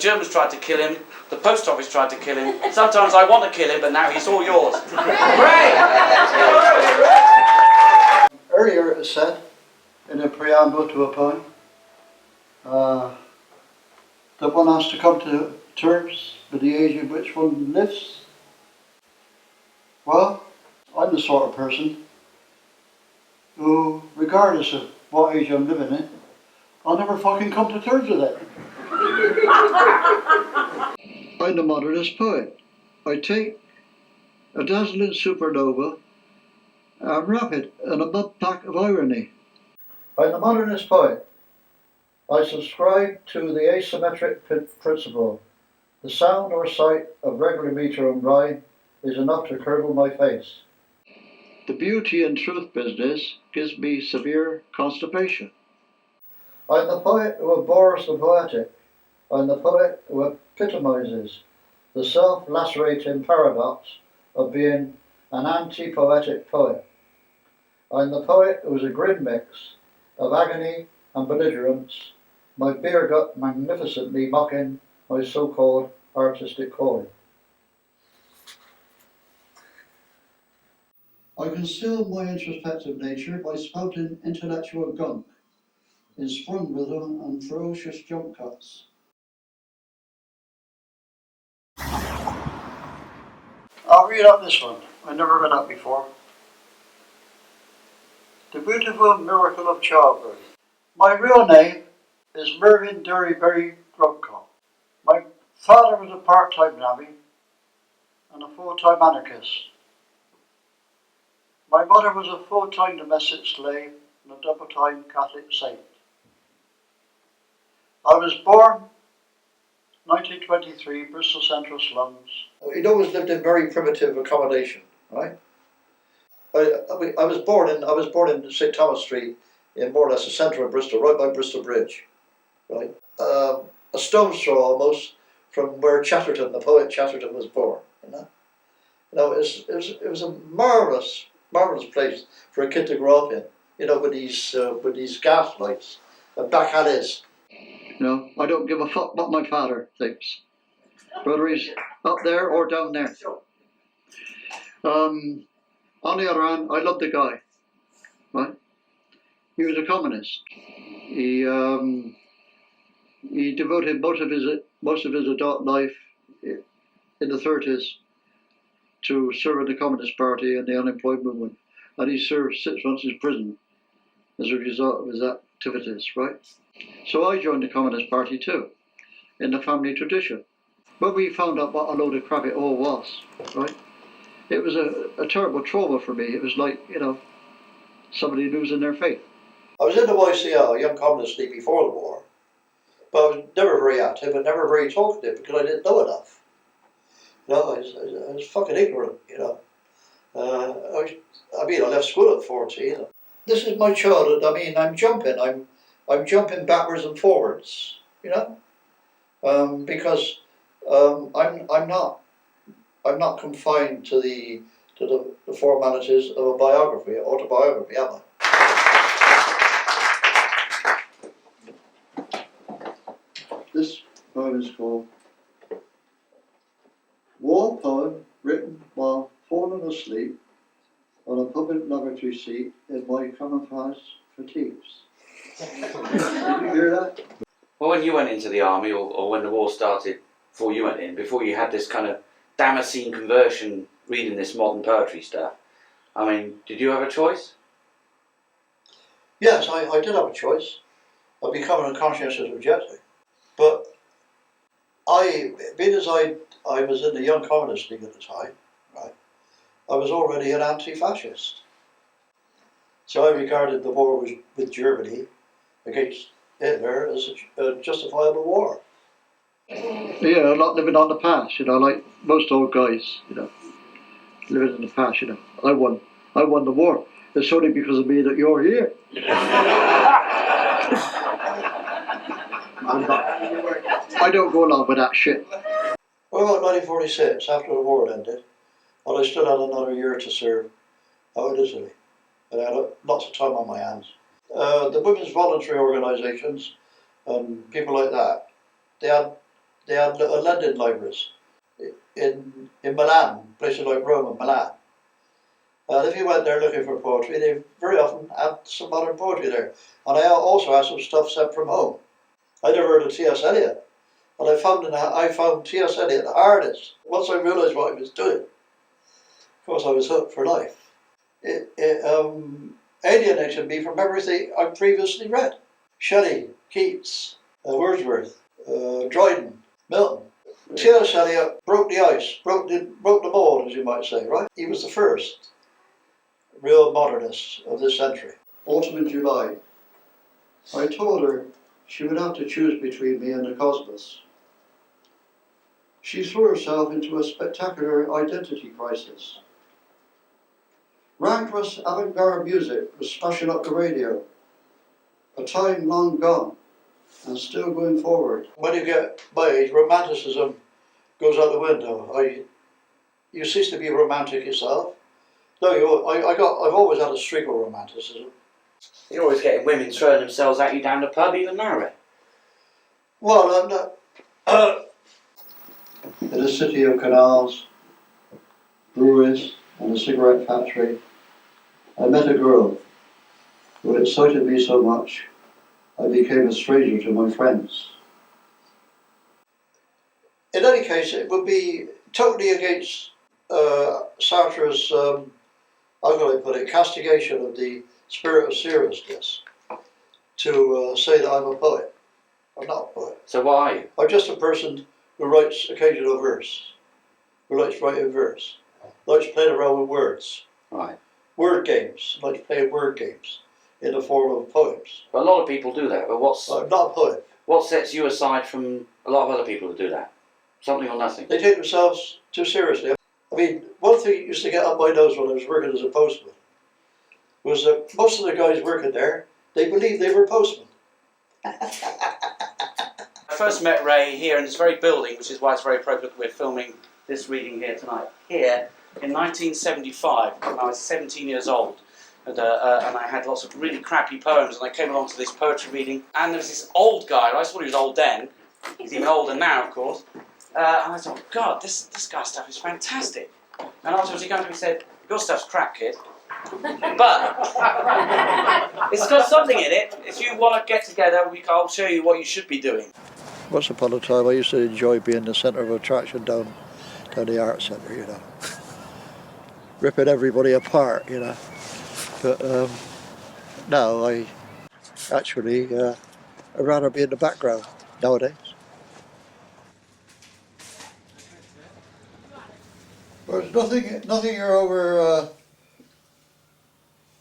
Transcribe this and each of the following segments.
Germans tried to kill him, the post office tried to kill him. Sometimes I want to kill him, but now he's all yours. Great! Earlier it was said, in a preamble to a poem, that one has to come to terms with the age in which one lives. Well, I'm the sort of person who, regardless of what age I'm living in, I'll never fucking come to terms with it. I'm the modernist poet. I take a dazzling supernova and wrap it in a mud pack of irony. I'm the modernist poet. I subscribe to the asymmetric principle. The sound or sight of regular metre and rhyme is enough to curdle my face. The beauty and truth business gives me severe constipation. I'm the poet who abhors the poetic. I'm the poet who epitomises the self-lacerating paradox of being an anti-poetic poet. I'm the poet who is a grim mix of agony and belligerence, my beer gut magnificently mocking my so-called artistic calling. I conceal my introspective nature by spouting intellectual gunk in sprung rhythm and ferocious jump cuts. I'll read out this one. I never read that before. The beautiful miracle of childbirth. My real name is Mervyn Derryberry Grubcock. My father was a part-time navvy and a full-time anarchist. My mother was a full-time domestic slave and a double-time Catholic saint. I was born 1923, Bristol Central Slums. He'd always lived in very primitive accommodation, right? I was born in St Thomas Street, in more or less the centre of Bristol, right by Bristol Bridge, right? A stone's throw almost from where Chatterton, the poet Chatterton, was born. It was a marvelous place for a kid to grow up in. With these gas lights and back alleys. I don't give a fuck what my father thinks, whether he's up there or down there. On the other hand, I love the guy, right? He was a communist. He devoted most of his adult life in the 30s to serving the Communist Party and the unemployed movement, and he served 6 months in prison as a result of his activities, right? So I joined the Communist Party too, in the family tradition. But we found out what a load of crap it all was, right? It was a terrible trauma for me. It was like, somebody losing their faith. I was in the YCL, Young Communist League, before the war, but I was never very active and never very talkative because I didn't know enough. I was fucking ignorant, I left school at 14. This is my childhood. I'm jumping. I'm jumping backwards and forwards, because I'm not confined to the formalities of a autobiography, am I? This poem is called War Poem, written while falling asleep on a public lavatory seat in my camouflage fatigues. Did you hear that? Well, when you went into the army, or when the war started, before you went in, before you had this kind of Damascene conversion reading this modern poetry stuff, did you have a choice? Yes, I did have a choice of becoming a conscientious objector. But being as I was in the Young Communist League at the time, right, I was already an anti-fascist. So I regarded the war with Germany against Hitler as a justifiable war. Yeah, not living on the past, like most old guys, living in the past, I won the war. It's only because of me that you're here. I don't go along with that shit. Well, about 1946, after the war ended, and I still had another year to serve out in Italy. And I had lots of time on my hands. The women's voluntary organisations and people like that, they had They had little London libraries in Milan, places like Rome and Milan. And if you went there looking for poetry, they very often had some modern poetry there. And I also had some stuff sent from home. I never heard of T.S. Eliot, and I found T.S. Eliot the hardest. Once I realised what he was doing, of course I was hooked for life. It alienated me from everything I previously read. Shelley, Keats, Wordsworth, Dryden, Milton. T.S. Eliot broke the ice, broke the mold, as you might say, right? He was the first real modernist of this century. Autumn in July. I told her she would have to choose between me and the cosmos. She threw herself into a spectacular identity crisis. Rancorous avant-garde music was smashing up the radio, a time long gone and still going forward. When you get my age, romanticism goes out the window. You cease to be romantic yourself. No, I've always had a streak of romanticism. You're always getting women throwing themselves at you down the pub, even now, Ray. Well, in a city of canals, breweries and a cigarette factory, I met a girl who excited me so much I became a stranger to my friends. In any case, it would be totally against Sartre's, how can I put it, castigation of the spirit of seriousness to say that I'm a poet. I'm not a poet. So what are you? I'm just a person who writes occasional verse, who likes writing verse, likes playing around with words. Right. Word games, likes playing word games in the form of poems. But a lot of people do that. But I'm not a poet. What sets you aside from a lot of other people who do that? Something or nothing? They take themselves too seriously. I mean, one thing that used to get up my nose when I was working as a postman was that most of the guys working there, they believed they were postmen. I first met Ray here in this very building, which is why it's very appropriate we're filming this reading here tonight. Here in 1975, when I was 17 years old, and I had lots of really crappy poems, and I came along to this poetry reading, and there was this old guy. I thought he was old then. He's even older now, of course. And I thought, God, this guy's stuff is fantastic. And afterwards he came to me and said, your stuff's crap, kid. But it's got something in it. If you want to get together, I'll show you what you should be doing. Once upon a time I used to enjoy being the centre of attraction down the art centre, you know. Ripping everybody apart, you know. But now I actually I'd rather be in the background nowadays. Well, there's nothing here over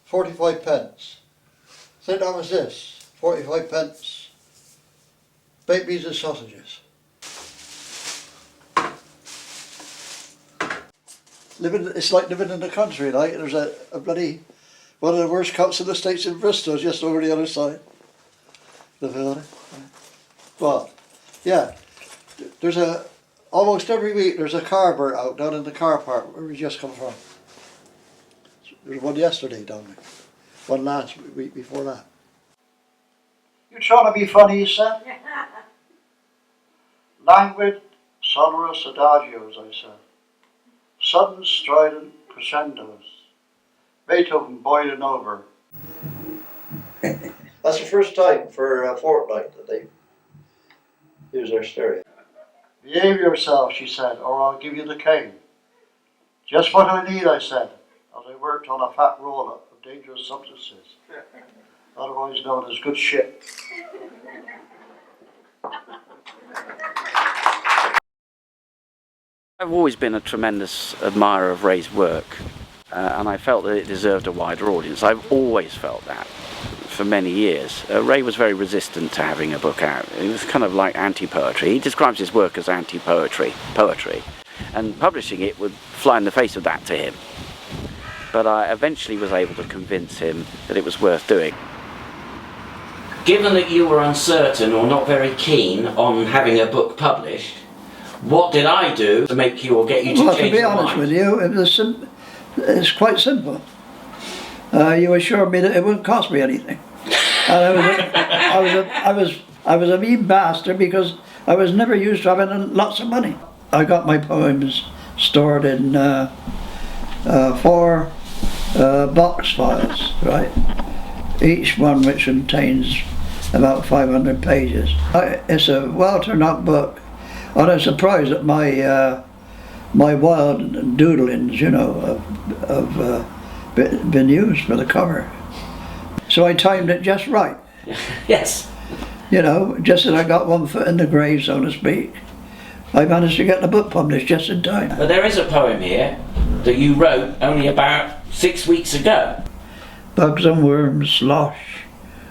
45 pence. I think that was this, 45 pence. Baked beans and sausages. It's like living in the country, like there's a bloody, one of the worst cups in the States in Bristol, just over the other side. The building. Well, yeah, there's almost every week there's a car burnt out down in the car park where we just come from. There was one yesterday down there, one last week before that. You trying to be funny, son? Languid, sonorous adagios, I said. Sudden strident crescendos. Beethoven boiling over. That's the first time for a fortnight that they use their stereo. Behave yourself, she said, or I'll give you the cane. Just what I need, I said, as I worked on a fat roll-up of dangerous substances, otherwise known as good shit. I've always been a tremendous admirer of Ray's work, and I felt that it deserved a wider audience. I've always felt that for many years. Ray was very resistant to having a book out. It was kind of like anti-poetry. He describes his work as anti-poetry, and publishing it would fly in the face of that to him. But I eventually was able to convince him that it was worth doing. Given that you were uncertain or not very keen on having a book published, what did I do to make you or get you to change your mind? Well, to be honest with you, it's quite simple. You assured me that it wouldn't cost me anything. And I was a mean bastard because I was never used to having lots of money. I got my poems stored in 4 box files, right? Each one which contains about 500 pages. It's a well-turned-out book, and I'm surprised that my wild doodlings, you know, have been used for the cover. So I timed it just right. Yes. You know, just as I got one foot in the grave, so to speak. I managed to get the book published just in time. But there is a poem here that you wrote only about 6 weeks ago. Bugs and worms slosh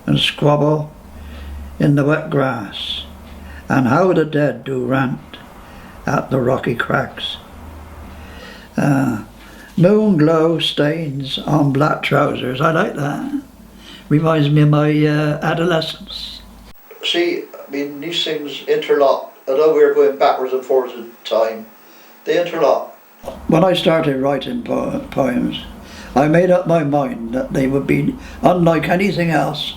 and squabble in the wet grass, and how the dead do rant at the rocky cracks. Moon glow stains on black trousers. I like that. Reminds me of my adolescence. See, I mean, these things interlock. Although we're going backwards and forwards in time, they interlock. When I started writing poems, I made up my mind that they would be unlike anything else,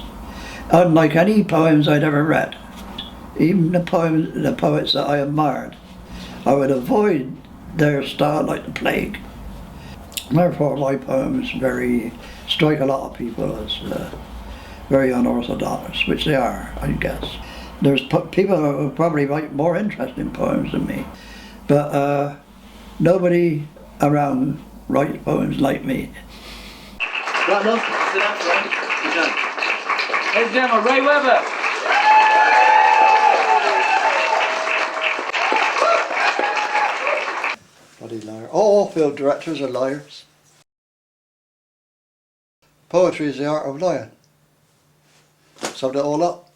unlike any poems I'd ever read. Even the poets that I admired, I would avoid their style like the plague. Therefore, my poems strike a lot of people as very unorthodox, which they are, I guess. There's people who probably write more interesting poems than me, but nobody around writes poems like me. Right, love. Sit down, Ray. Sit down. Ladies and gentlemen, Ray Webber. Bloody liar. All film directors are liars. Poetry is the art of lying. Summed it all up.